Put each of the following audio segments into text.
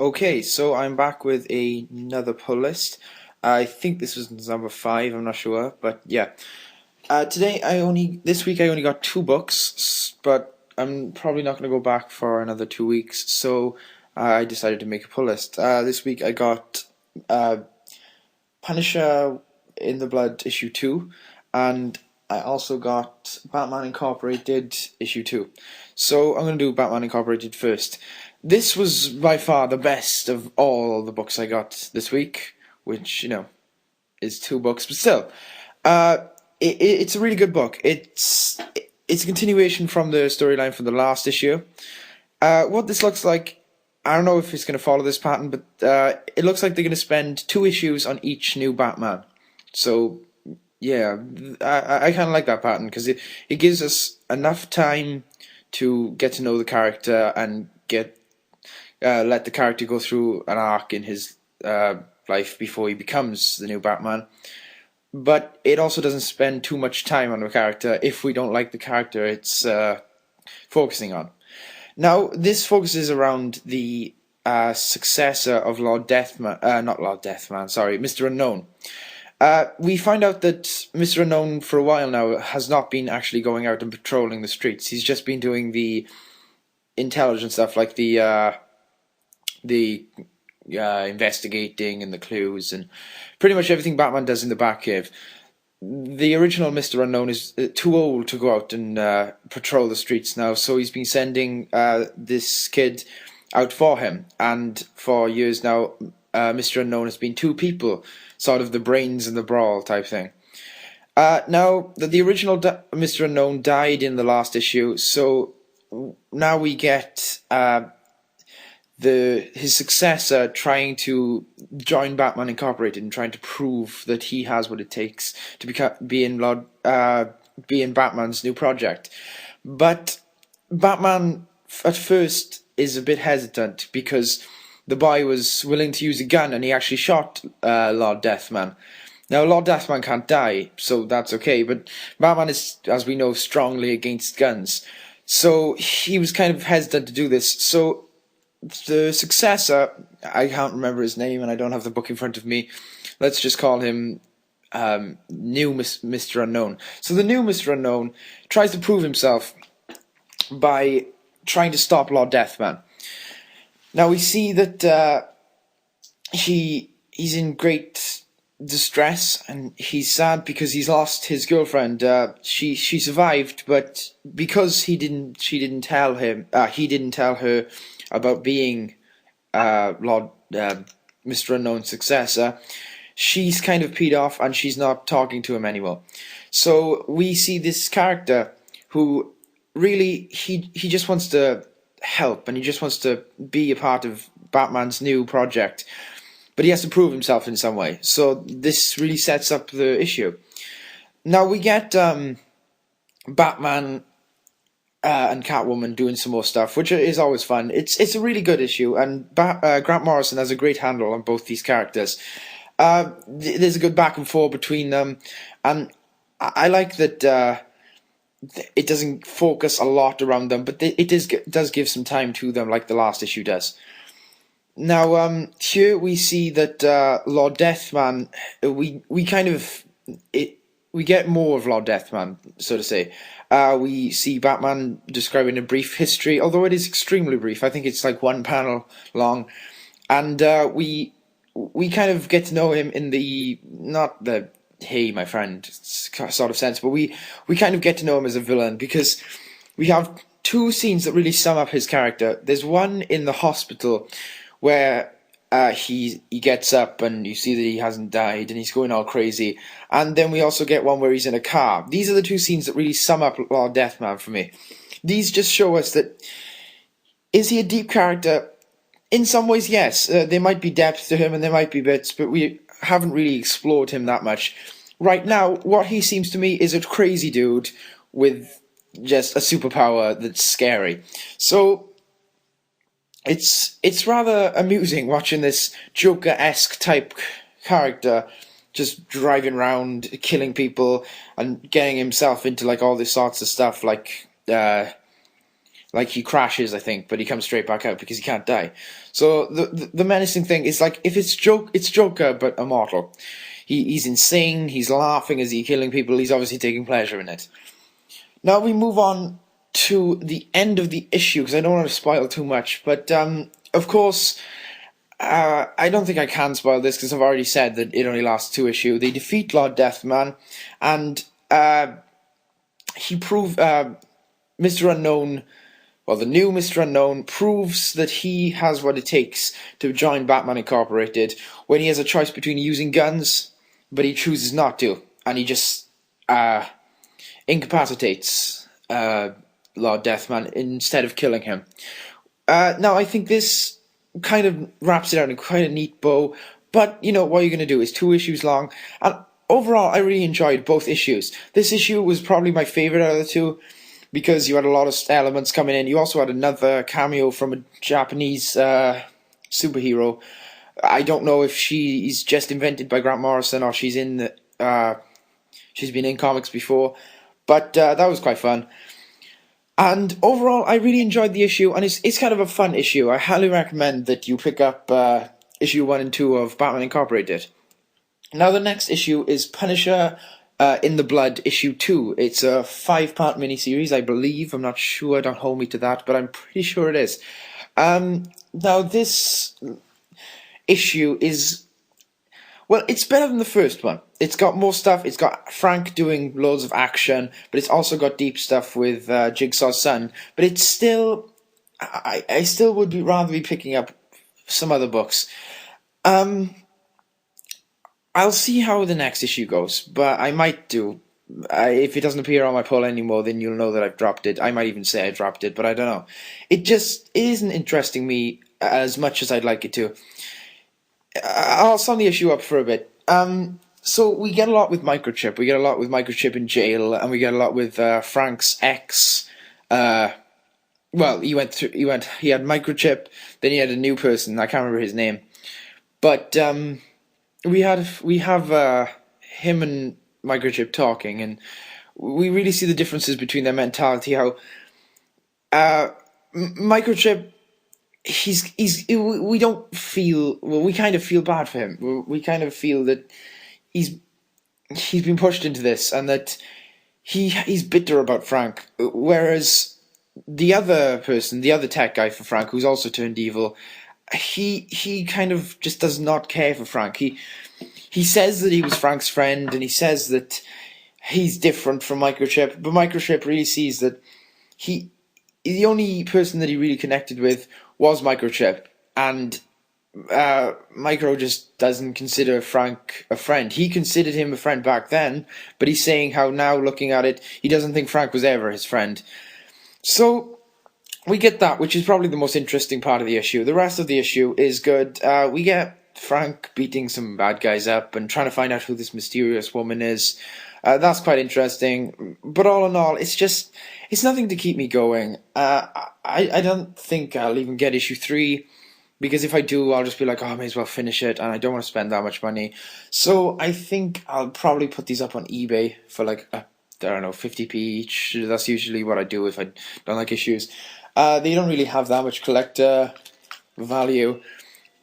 Okay, so I'm back with another pull list. I think this was number five. I'm not sure, but yeah. This week I only got two books, but I'm probably not going to go back for another 2 weeks. So I decided to make a pull list. This week I got uh, Punisher in the Blood issue 2, and I also got Batman Incorporated issue 2. So I'm going to do Batman Incorporated first. This was by far the best of all the books I got this week, which, is two books, but still. Uh, it's a really good book. It's a continuation from the storyline from the last issue. What this looks like, I don't know if it's going to follow this pattern, but it looks like they're going to spend 2 issues on each new Batman. So, yeah, I kind of like that pattern because it gives us enough time to get to know the character and let the character go through an arc in his life before he becomes the new Batman. But it also doesn't spend too much time on the character if we don't like the character it's focusing on. Now, this focuses around the successor of Lord Deathman, not Lord Deathman, sorry, Mr. Unknown. We find out that Mr. Unknown, for a while now, has not been actually going out and patrolling the streets. He's just been doing the intelligent stuff, like the investigating and the clues and pretty much everything Batman does in the Batcave. The original Mr. Unknown is too old to go out and patrol the streets now, so he's been sending this kid out for him. And for years now, Mr. Unknown has been two people, sort of the brains in the brawl type thing. Now, the original Mr. Unknown died in the last issue, so now we get his successor trying to join Batman Incorporated and trying to prove that he has what it takes to be in Batman's new project. But Batman at first is a bit hesitant because the boy was willing to use a gun and he actually shot Lord Deathman. Now, Lord Deathman can't die, so that's okay, but Batman is, as we know, strongly against guns. So he was kind of hesitant to do this. So the successor, I can't remember his name and I don't have the book in front of me. Let's just call him new Mr. Unknown. So the new Mr. Unknown tries to prove himself by trying to stop Lord Deathman. Now we see that he's in great distress and he's sad because he's lost his girlfriend. She survived, but because he didn't tell her about being Mr. Unknown's successor, she's kind of peed off and she's not talking to him anymore. So we see this character who really he just wants to help and he just wants to be a part of Batman's new project, but he has to prove himself in some way. So this really sets up the issue. Now we get Batman and Catwoman doing some more stuff, which is always fun. It's a really good issue, and Grant Morrison has a great handle on both these characters. There's a good back and forth between them, and I like that it doesn't focus a lot around them, but it does give some time to them, like the last issue does. Now, here we see that Lord Deathman, we kind of we get more of Lord Deathman, so to say. We see Batman describing a brief history, although it is extremely brief. I think it's like one panel long, and we kind of get to know him in the not the hey my friend sort of sense, but we kind of get to know him as a villain because we have two scenes that really sum up his character. There's one in the hospital where he gets up and you see that he hasn't died and he's going all crazy. And then we also get one where he's in a car. These are the two scenes that really sum up Lord Deathman for me. These just show us that, is he a deep character? In some ways, yes. There might be depth to him and there might be bits, but we haven't really explored him that much. Right now, what he seems to me is a crazy dude with just a superpower that's scary. So it's rather amusing watching this Joker-esque type character just driving around, killing people, and getting himself into like all this sorts of stuff, like Like, he crashes, I think, but he comes straight back out because he can't die. So the menacing thing is, like, if it's Joker, but immortal. He's insane, he's laughing as he's killing people, he's obviously taking pleasure in it. Now we move on to the end of the issue, because I don't want to spoil too much, but of course, I don't think I can spoil this, because I've already said that it only lasts 2 issues. They defeat Lord Deathman, and he proved, Mr. Unknown, well, the new Mr. Unknown proves that he has what it takes to join Batman Incorporated when he has a choice between using guns, but he chooses not to, and he just incapacitates Lord Deathman instead of killing him. Now, I think this kind of wraps it out in quite a neat bow, but, you know, what you're going to do is 2 issues long, and overall, I really enjoyed both issues. This issue was probably my favourite out of the 2, because you had a lot of elements coming in. You also had another cameo from a Japanese superhero. I don't know if she's just invented by Grant Morrison or she's in she's been in comics before, but that was quite fun. And overall, I really enjoyed the issue, and it's kind of a fun issue. I highly recommend that you pick up issue 1 and 2 of Batman Incorporated. Now, the next issue is Punisher In the Blood, issue 2. It's a 5-part miniseries, I believe. I'm not sure, don't hold me to that, but I'm pretty sure it is. Now, this issue is, well, it's better than the first one. It's got more stuff. It's got Frank doing loads of action, but it's also got deep stuff with Jigsaw's son. But it's still, I still would rather be picking up some other books. I'll see how the next issue goes, but I might do. If it doesn't appear on my poll anymore, then you'll know that I've dropped it. I might even say I dropped it, but I don't know. It just isn't interesting me as much as I'd like it to. I'll sum the issue up for a bit. So we get a lot with Microchip. We get a lot with Microchip in jail, and we get a lot with Frank's ex. Well, he had Microchip, then he had a new person. I can't remember his name, but we have him and Microchip talking, and we really see the differences between their mentality. How Microchip, we don't feel, well, we kind of feel bad for him. We kind of feel that he's been pushed into this, and that he's bitter about Frank, whereas the other person, the other tech guy for Frank, who's also turned evil, he kind of just does not care for Frank. He says that he was Frank's friend, and he says that he's different from Microchip, but Microchip really sees that the only person that he really connected with was Microchip, and Micro just doesn't consider Frank a friend. He considered him a friend back then, but he's saying how now, looking at it, he doesn't think Frank was ever his friend. So we get that, which is probably the most interesting part of the issue. The rest of the issue is good. We get Frank beating some bad guys up and trying to find out who this mysterious woman is. That's quite interesting. But all in all, it's nothing to keep me going. I don't think I'll even get issue 3, because if I do, I'll just be like, oh, I may as well finish it, and I don't want to spend that much money. So I think I'll probably put these up on eBay for like, I don't know, 50p each. That's usually what I do if I don't like issues. They don't really have that much collector value.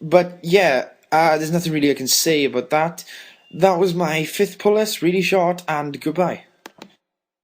But yeah, there's nothing really I can say about that. That was my 5th pull list, really short, and goodbye.